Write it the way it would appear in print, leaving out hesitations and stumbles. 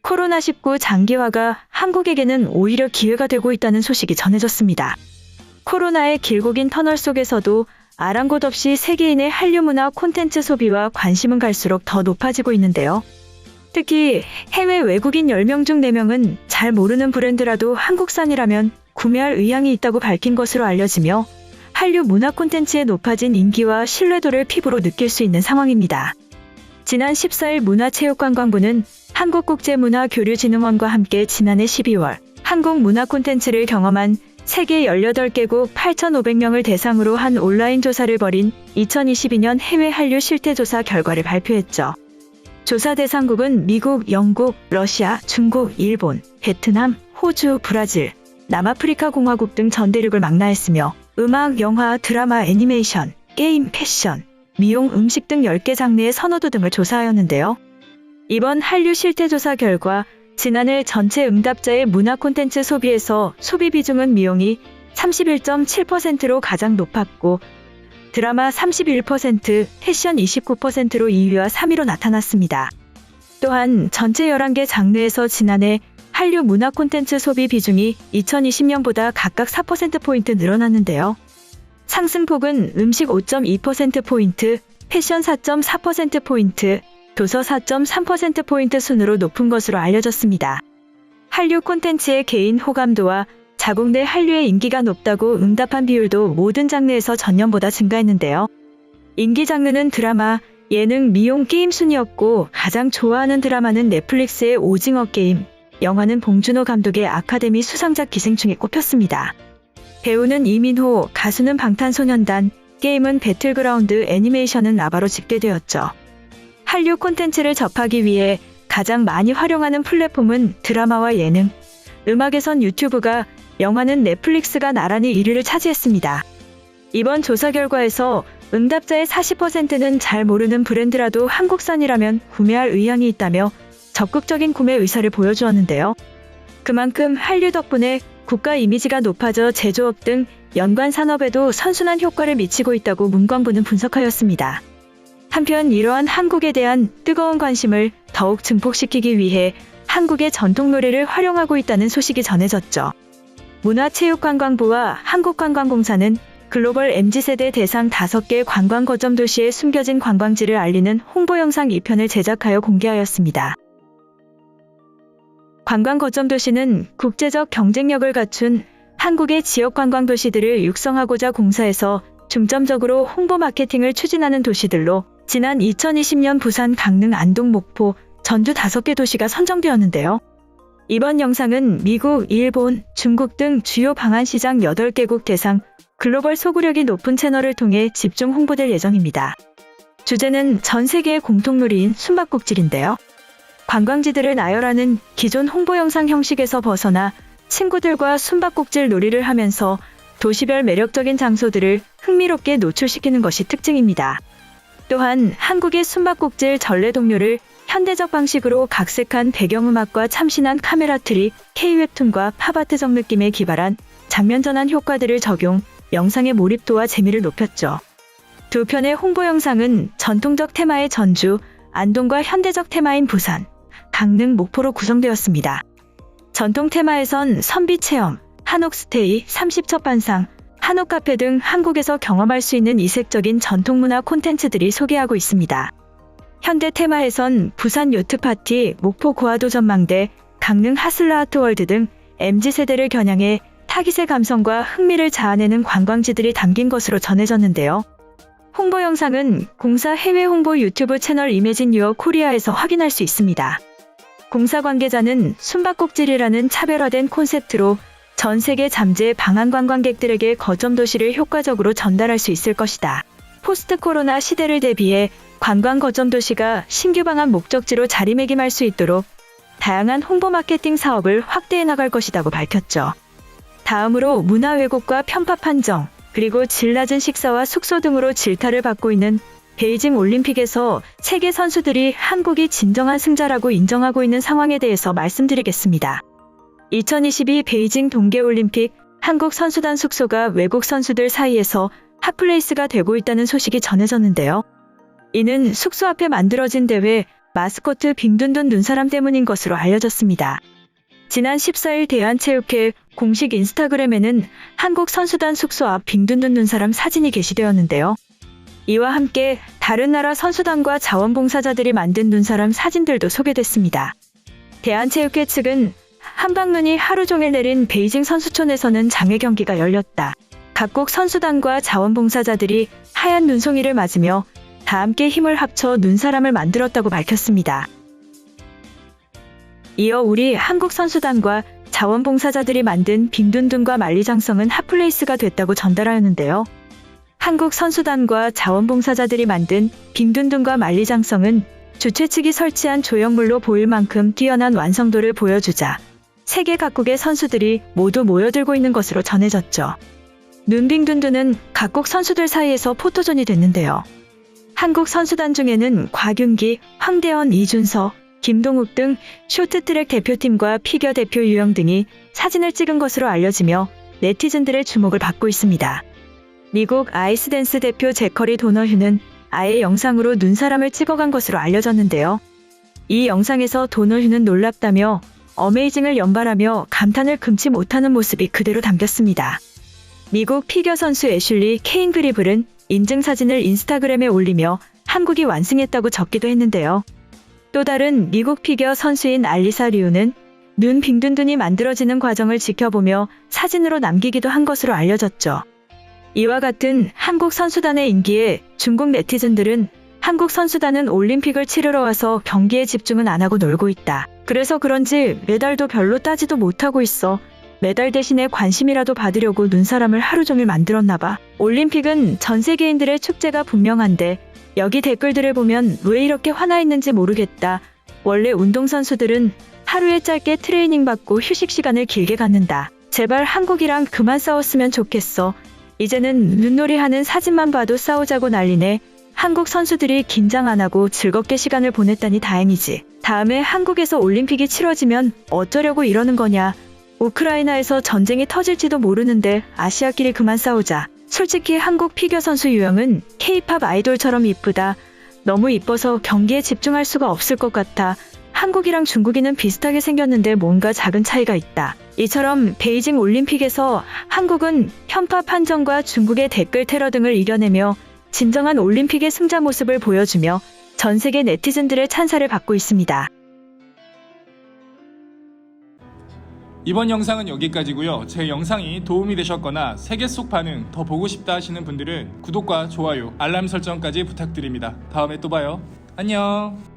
코로나19 장기화가 한국에게는 오히려 기회가 되고 있다는 소식이 전해졌습니다. 코로나의 길고 긴 터널 속에서도 아랑곳 없이 세계인의 한류 문화 콘텐츠 소비와 관심은 갈수록 더 높아지고 있는데요. 특히 해외 외국인 10명 중 4명은 잘 모르는 브랜드라도 한국산이라면 구매할 의향이 있다고 밝힌 것으로 알려지며 한류 문화 콘텐츠의 높아진 인기와 신뢰도를 피부로 느낄 수 있는 상황입니다. 지난 14일 문화체육관광부는 한국국제문화교류진흥원과 함께 지난해 12월 한국 문화 콘텐츠를 경험한 세계 18개국 8,500명을 대상으로 한 온라인 조사를 벌인 2022년 해외 한류 실태조사 결과를 발표했죠. 조사 대상국은 미국, 영국, 러시아, 중국, 일본, 베트남, 호주, 브라질, 남아프리카 공화국 등 전 대륙을 망라했으며 음악, 영화, 드라마, 애니메이션, 게임, 패션, 미용, 음식 등 10개 장르의 선호도 등을 조사하였는데요. 이번 한류 실태조사 결과 지난해 전체 응답자의 문화 콘텐츠 소비에서 소비 비중은 미용이 31.7%로 가장 높았고 드라마 31%, 패션 29%로 2위와 3위로 나타났습니다. 또한 전체 11개 장르에서 지난해 한류 문화 콘텐츠 소비 비중이 2020년보다 각각 4%포인트 늘어났는데요. 상승폭은 음식 5.2%포인트, 패션 4.4%포인트, 도서 4.3%포인트 순으로 높은 것으로 알려졌습니다. 한류 콘텐츠의 개인 호감도와 자국 내 한류의 인기가 높다고 응답한 비율도 모든 장르에서 전년보다 증가했는데요. 인기 장르는 드라마, 예능, 미용, 게임 순이었고 가장 좋아하는 드라마는 넷플릭스의 오징어 게임, 영화는 봉준호 감독의 아카데미 수상작 기생충에 꼽혔습니다. 배우는 이민호, 가수는 방탄소년단, 게임은 배틀그라운드, 애니메이션은 라바로 집계되었죠. 한류 콘텐츠를 접하기 위해 가장 많이 활용하는 플랫폼은 드라마와 예능, 음악에선 유튜브가, 영화는 넷플릭스가 나란히 1위를 차지했습니다. 이번 조사 결과에서 응답자의 40%는 잘 모르는 브랜드라도 한국산이라면 구매할 의향이 있다며 적극적인 구매 의사를 보여주었는데요. 그만큼 한류 덕분에 국가 이미지가 높아져 제조업 등 연관 산업에도 선순환 효과를 미치고 있다고 문광부는 분석하였습니다. 한편 이러한 한국에 대한 뜨거운 관심을 더욱 증폭시키기 위해 한국의 전통 놀이를 활용하고 있다는 소식이 전해졌죠. 문화체육관광부와 한국관광공사는 글로벌 MZ세대 대상 5개 관광 거점 도시의 숨겨진 관광지를 알리는 홍보 영상 2편을 제작하여 공개하였습니다. 관광 거점 도시는 국제적 경쟁력을 갖춘 한국의 지역 관광 도시들을 육성하고자 공사해서 중점적으로 홍보 마케팅을 추진하는 도시들로 지난 2020년 부산, 강릉, 안동, 목포, 전주 5개 도시가 선정되었는데요. 이번 영상은 미국, 일본, 중국 등 주요 방한시장 8개국 대상 글로벌 소구력이 높은 채널을 통해 집중 홍보될 예정입니다. 주제는 전 세계의 공통놀이인 숨바꼭질인데요. 관광지들을 나열하는 기존 홍보 영상 형식에서 벗어나 친구들과 숨바꼭질 놀이를 하면서 도시별 매력적인 장소들을 흥미롭게 노출시키는 것이 특징입니다. 또한 한국의 숨바꼭질 전래동료를 현대적 방식으로 각색한 배경음악과 참신한 카메라 트릭, K-웹툰과 팝아트적 느낌에 기발한 장면 전환 효과들을 적용, 영상의 몰입도와 재미를 높였죠. 두 편의 홍보 영상은 전통적 테마의 전주, 안동과 현대적 테마인 부산, 강릉, 목포로 구성되었습니다. 전통 테마에선 선비 체험, 한옥 스테이, 30첩 반상, 한옥 카페 등 한국에서 경험할 수 있는 이색적인 전통문화 콘텐츠들이 소개하고 있습니다. 현대 테마에선 부산 요트 파티, 목포 고화도 전망대, 강릉 하슬라 아트월드 등 MZ세대를 겨냥해 타깃의 감성과 흥미를 자아내는 관광지들이 담긴 것으로 전해졌는데요. 홍보 영상은 공사 해외 홍보 유튜브 채널 이매진 유어 코리아에서 확인할 수 있습니다. 공사 관계자는 숨바꼭질이라는 차별화된 콘셉트로 전 세계 잠재 방한 관광객들에게 거점 도시를 효과적으로 전달할 수 있을 것이다. 포스트 코로나 시대를 대비해 관광 거점 도시가 신규 방한 목적지로 자리매김할 수 있도록 다양한 홍보 마케팅 사업을 확대해 나갈 것이라고 밝혔죠. 다음으로 문화 왜곡과 편파 판정, 그리고 질 낮은 식사와 숙소 등으로 질타를 받고 있는 베이징 올림픽에서 세계 선수들이 한국이 진정한 승자라고 인정하고 있는 상황에 대해서 말씀드리겠습니다. 2022 베이징 동계올림픽 한국 선수단 숙소가 외국 선수들 사이에서 핫플레이스가 되고 있다는 소식이 전해졌는데요. 이는 숙소 앞에 만들어진 대회 마스코트 빙둔둔 눈사람 때문인 것으로 알려졌습니다. 지난 14일 대한체육회 공식 인스타그램에는 한국 선수단 숙소 앞 빙둔둔 눈사람 사진이 게시되었는데요. 이와 함께 다른 나라 선수단과 자원봉사자들이 만든 눈사람 사진들도 소개됐습니다. 대한체육회 측은 한방눈이 하루 종일 내린 베이징 선수촌에서는 장외 경기가 열렸다. 각국 선수단과 자원봉사자들이 하얀 눈송이를 맞으며 다 함께 힘을 합쳐 눈사람을 만들었다고 밝혔습니다. 이어 우리 한국 선수단과 자원봉사자들이 만든 빙둔둔과 만리장성은 핫플레이스가 됐다고 전달하였는데요. 한국 선수단과 자원봉사자들이 만든 빙둔둔과 만리장성은 주최 측이 설치한 조형물로 보일 만큼 뛰어난 완성도를 보여주자 세계 각국의 선수들이 모두 모여들고 있는 것으로 전해졌죠. 눈빙둔둔은 각국 선수들 사이에서 포토존이 됐는데요. 한국 선수단 중에는 곽윤기, 황대헌, 이준서, 김동욱 등 쇼트트랙 대표팀과 피겨 대표 유영 등이 사진을 찍은 것으로 알려지며 네티즌들의 주목을 받고 있습니다. 미국 아이스댄스 대표 제커리 도너휴는 아예 영상으로 눈사람을 찍어간 것으로 알려졌는데요. 이 영상에서 도너휴는 놀랍다며 어메이징을 연발하며 감탄을 금치 못하는 모습이 그대로 담겼습니다. 미국 피겨 선수 애슐리 케인 그리블은 인증사진을 인스타그램에 올리며 한국이 완승했다고 적기도 했는데요. 또 다른 미국 피겨 선수인 알리사 리우는 눈 빙둔둔이 만들어지는 과정을 지켜보며 사진으로 남기기도 한 것으로 알려졌죠. 이와 같은 한국 선수단의 인기에 중국 네티즌들은 한국 선수단은 올림픽을 치르러 와서 경기에 집중은 안 하고 놀고 있다. 그래서 그런지 메달도 별로 따지도 못하고 있어. 메달 대신에 관심이라도 받으려고 눈사람을 하루 종일 만들었나 봐. 올림픽은 전 세계인들의 축제가 분명한데 여기 댓글들을 보면 왜 이렇게 화나 있는지 모르겠다. 원래 운동선수들은 하루에 짧게 트레이닝 받고 휴식 시간을 길게 갖는다. 제발 한국이랑 그만 싸웠으면 좋겠어. 이제는 눈놀이하는 사진만 봐도 싸우자고 난리네. 한국 선수들이 긴장 안 하고 즐겁게 시간을 보냈다니 다행이지. 다음에 한국에서 올림픽이 치러지면 어쩌려고 이러는 거냐. 우크라이나에서 전쟁이 터질지도 모르는데 아시아끼리 그만 싸우자. 솔직히 한국 피겨 선수 유영은 K-팝 아이돌처럼 이쁘다. 너무 이뻐서 경기에 집중할 수가 없을 것 같아. 한국이랑 중국이는 비슷하게 생겼는데 뭔가 작은 차이가 있다. 이처럼 베이징 올림픽에서 한국은 편파 판정과 중국의 댓글 테러 등을 이겨내며 진정한 올림픽의 승자 모습을 보여주며 전 세계 네티즌들의 찬사를 받고 있습니다. 이번 영상은 여기까지고요. 제 영상이 도움이 되셨거나 세계 속 반응 더 보고 싶다 하시는 분들은 구독과 좋아요, 알람 설정까지 부탁드립니다. 다음에 또 봐요. 안녕.